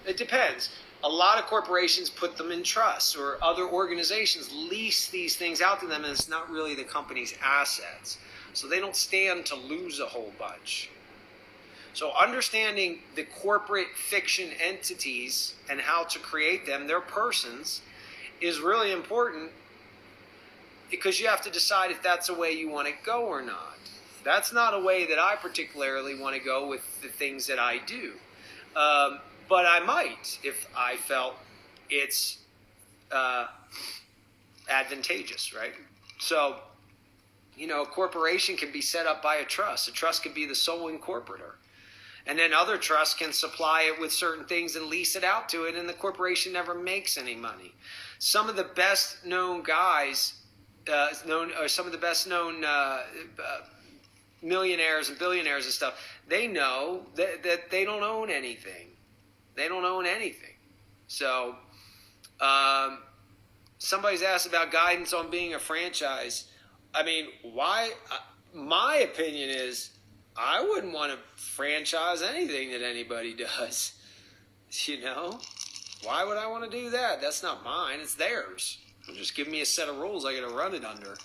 It depends. A lot of corporations put them in trusts, or other organizations lease these things out to them, and it's not really the company's assets. So they don't stand to lose a whole bunch. So understanding the corporate fiction entities and how to create them, their persons, is really important, because you have to decide if that's a way you want to go or not. That's not a way that I particularly want to go with the things that I do. But I might if I felt it's advantageous, right? So, a corporation can be set up by a trust. A trust could be the sole incorporator. And then other trusts can supply it with certain things and lease it out to it, and the corporation never makes any money. Some of the best known guys, some of the best known millionaires and billionaires and stuff, they know that they don't own anything. They don't own anything. So somebody's asked about guidance on being a franchise. I mean, why? My opinion is I wouldn't want to franchise anything that anybody does. Why would I want to do that? That's not mine. It's theirs. Just give me a set of rules I got to run it under.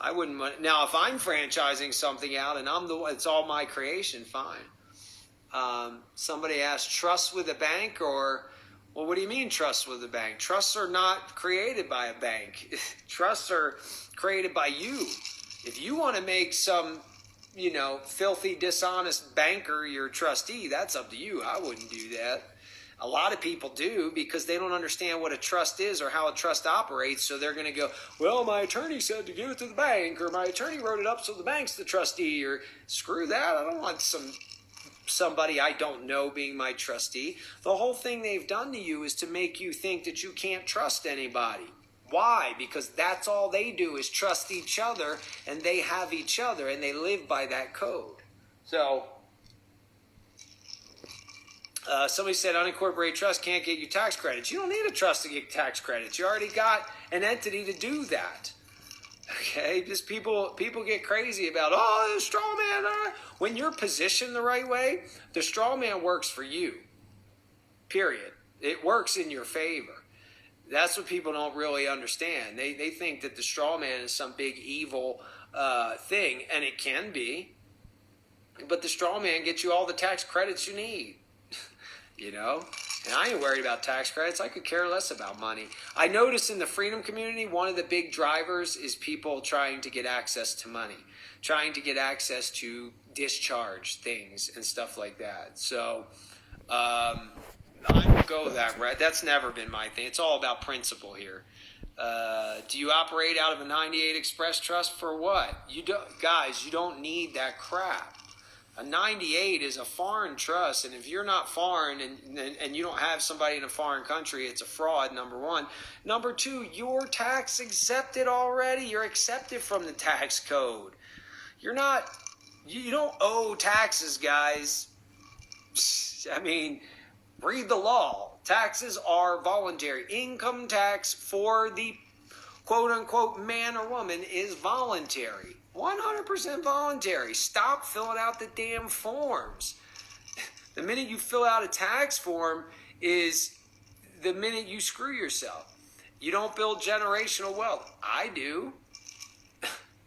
I wouldn't want. Now, if I'm franchising something out and it's all my creation, fine. Somebody asked, trust with a bank, or, well, what do you mean trust with a bank? Trusts are not created by a bank. Trusts are created by you. If you want to make some, filthy, dishonest banker your trustee, that's up to you. I wouldn't do that. A lot of people do, because they don't understand what a trust is or how a trust operates. So they're going to go, well, my attorney said to give it to the bank, or my attorney wrote it up so the bank's the trustee, or screw that. I don't want somebody I don't know being my trustee. The whole thing they've done to you is to make you think that you can't trust anybody. Why? Because that's all they do is trust each other, and they have each other, and they live by that code. So somebody said unincorporated trust can't get you tax credits. You don't need a trust to get tax credits. You already got an entity to do that. Okay, just people get crazy about, the straw man. When you're positioned the right way, the straw man works for you. Period. It works in your favor. That's what people don't really understand. They think that the straw man is some big evil thing, and it can be. But the straw man gets you all the tax credits you need. And I ain't worried about tax credits. I could care less about money. I notice in the freedom community, one of the big drivers is people trying to get access to money, trying to get access to discharge things and stuff like that. So I don't go that route. That's never been my thing. It's all about principle here. Do you operate out of a 98 Express Trust for what? You don't need that crap. A 98 is a foreign trust, and if you're not foreign and you don't have somebody in a foreign country, it's a fraud, number one. Number two, you're tax accepted already. You're accepted from the tax code. You don't owe taxes, guys. I mean, read the law. Taxes are voluntary. Income tax for the quote-unquote man or woman is voluntary. 100% voluntary. Stop filling out the damn forms. The minute you fill out a tax form is the minute you screw yourself. You don't build generational wealth. I do.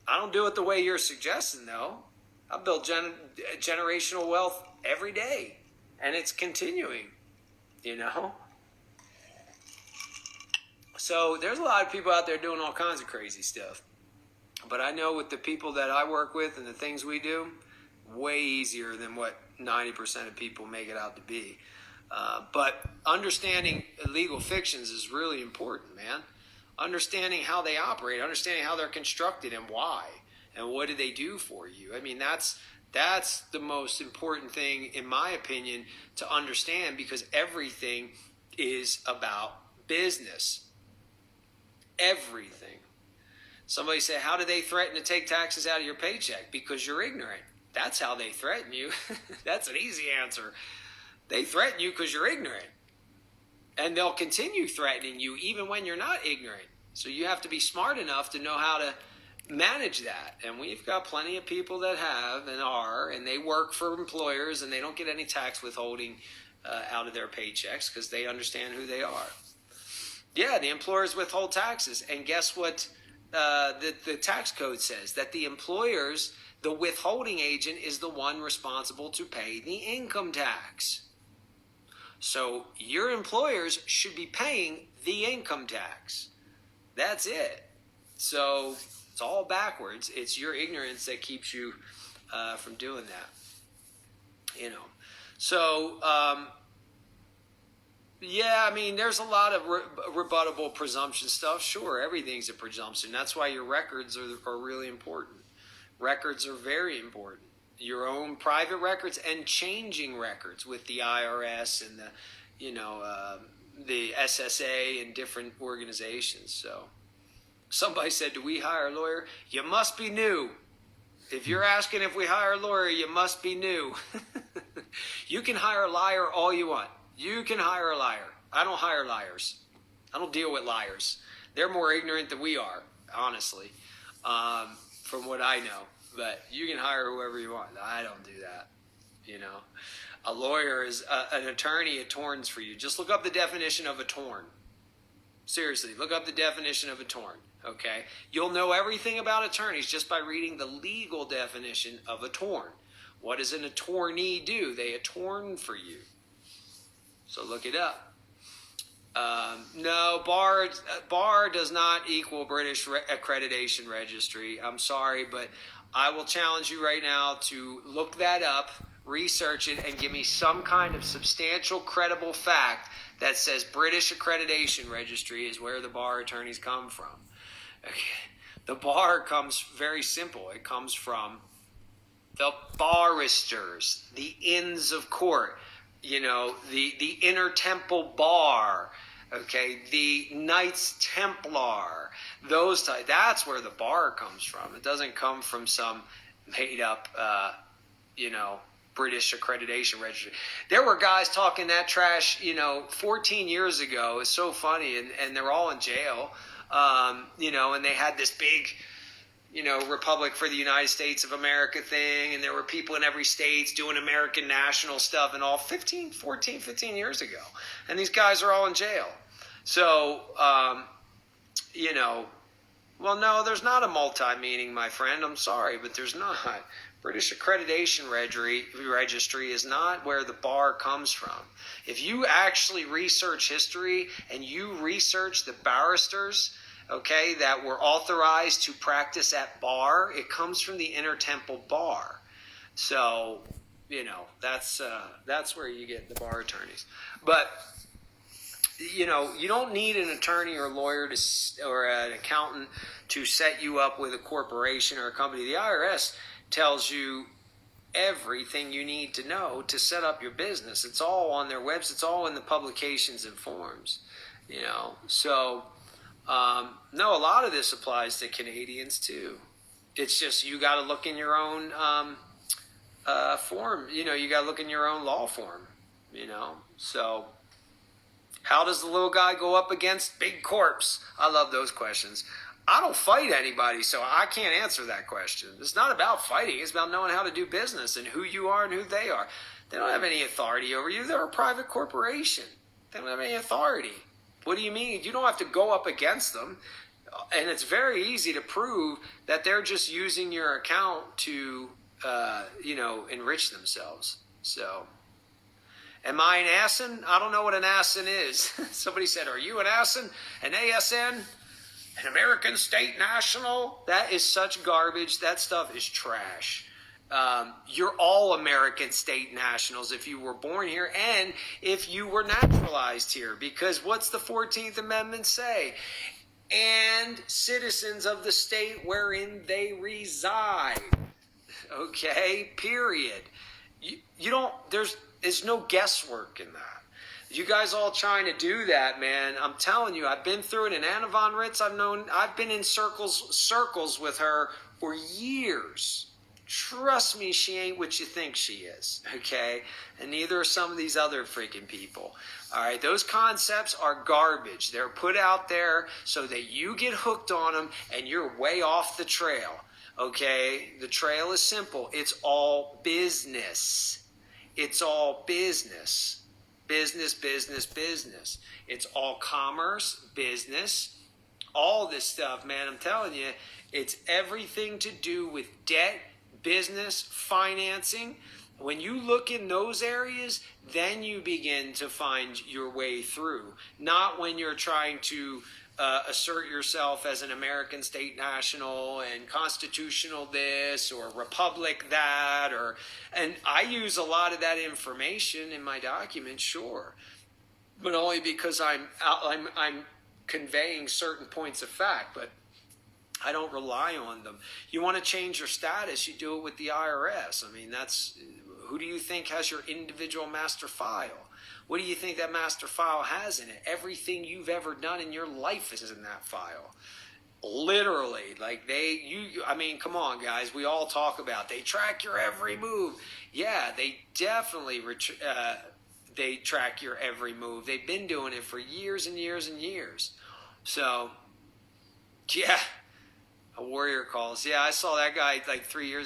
I don't do it the way you're suggesting, though. I build generational wealth every day, and it's continuing, So there's a lot of people out there doing all kinds of crazy stuff. But I know with the people that I work with and the things we do, way easier than what 90% of people make it out to be. But understanding legal fictions is really important, man. Understanding how they operate, understanding how they're constructed and why, and what do they do for you. I mean, that's the most important thing, in my opinion, to understand, because everything is about business. Everything. Somebody said, how do they threaten to take taxes out of your paycheck? Because you're ignorant. That's how they threaten you. That's an easy answer. They threaten you because you're ignorant. And they'll continue threatening you even when you're not ignorant. So you have to be smart enough to know how to manage that. And we've got plenty of people that have and are, and they work for employers and they don't get any tax withholding out of their paychecks because they understand who they are. Yeah, the employers withhold taxes. And guess what the tax code says? That the employers, the withholding agent, is the one responsible to pay the income tax. So your employers should be paying the income tax. That's it. So it's all backwards. It's your ignorance that keeps you from doing that. You know. So, yeah, I mean, there's a lot of rebuttable presumption stuff. Sure, everything's a presumption. That's why your records are really important. Records are very important. Your own private records and changing records with the IRS and the SSA and different organizations. So somebody said, do we hire a lawyer? You must be new. If you're asking if we hire a lawyer, you must be new. You can hire a liar all you want. You can hire a liar. I don't hire liars. I don't deal with liars. They're more ignorant than we are, honestly, from what I know. But you can hire whoever you want. I don't do that. You know, a lawyer is an attorney attorneys for you. Just look up the definition of a torn. Seriously, look up the definition of a torn. Okay, you'll know everything about attorneys just by reading the legal definition of a torn. What does an attorney do? They attorney for you. So look it up. No, bar does not equal British Accreditation Registry. I'm sorry, but I will challenge you right now to look that up, research it, and give me some kind of substantial, credible fact that says British Accreditation Registry is where the bar attorneys come from. Okay. The bar comes very simple. It comes from the barristers, the Inns of Court, you know, the Inner Temple Bar, okay, the Knights Templar, those types. That's where the bar comes from. It doesn't come from some made up, British Accreditation Registry. There were guys talking that trash, 14 years ago. It's so funny, and they're all in jail, and they had this big, Republic for the United States of America thing, and there were people in every state doing American national stuff and all 15 years ago. And these guys are all in jail. So, well, no, there's not a multi-meaning, my friend. I'm sorry, but there's not. British Accreditation Registry is not where the bar comes from. If you actually research history and you research the barristers, okay, that were authorized to practice at bar, it comes from the Inner Temple Bar. So, that's where you get the bar attorneys. But, you don't need an attorney or lawyer or an accountant to set you up with a corporation or a company. The IRS tells you everything you need to know to set up your business. It's all on their website. It's all in the publications and forms, So, no, a lot of this applies to Canadians too. It's just you got to look in your own form. You got to look in your own law form. So how does the little guy go up against big corps? I love those questions. I don't fight anybody, so I can't answer that question. It's not about fighting. It's about knowing how to do business and who you are and who they are. They don't have any authority over you. They're a private corporation. They don't have any authority. What do you mean? You don't have to go up against them. And it's very easy to prove that they're just using your account to, enrich themselves. So, am I an ASIN? I don't know what an ASIN is. Somebody said, are you an ASIN? An ASN? An American State National? That is such garbage. That stuff is trash. You're all American state nationals if you were born here and if you were naturalized here. Because what's the 14th Amendment say? And citizens of the state wherein they reside. Okay, period. You don't, there's no guesswork in that. You guys all trying to do that, man. I'm telling you, I've been through it. And Anna Von Ritz, I've been in circles with her for years. Trust me, she ain't what you think she is, okay? And neither are some of these other freaking people. All right, those concepts are garbage. They're put out there so that you get hooked on them and you're way off the trail, okay? The trail is simple. It's all business. It's all business. Business, business, business. It's all commerce, business, all this stuff, man. I'm telling you, it's everything to do with debt, business, financing. When you look in those areas, then you begin to find your way through. Not when you're trying to assert yourself as an American state national and constitutional this or republic that, and I use a lot of that information in my document, sure, but only because I'm conveying certain points of fact, but I don't rely on them. You want to change your status, you do it with the IRS. I mean, who do you think has your individual master file? What do you think that master file has in it? Everything you've ever done in your life is in that file. Literally, like I mean, come on, guys. We all talk about they track your every move. Yeah, they definitely they track your every move. They've been doing it for years and years and years. So, yeah, a warrior calls. Yeah, I saw that guy like 3 years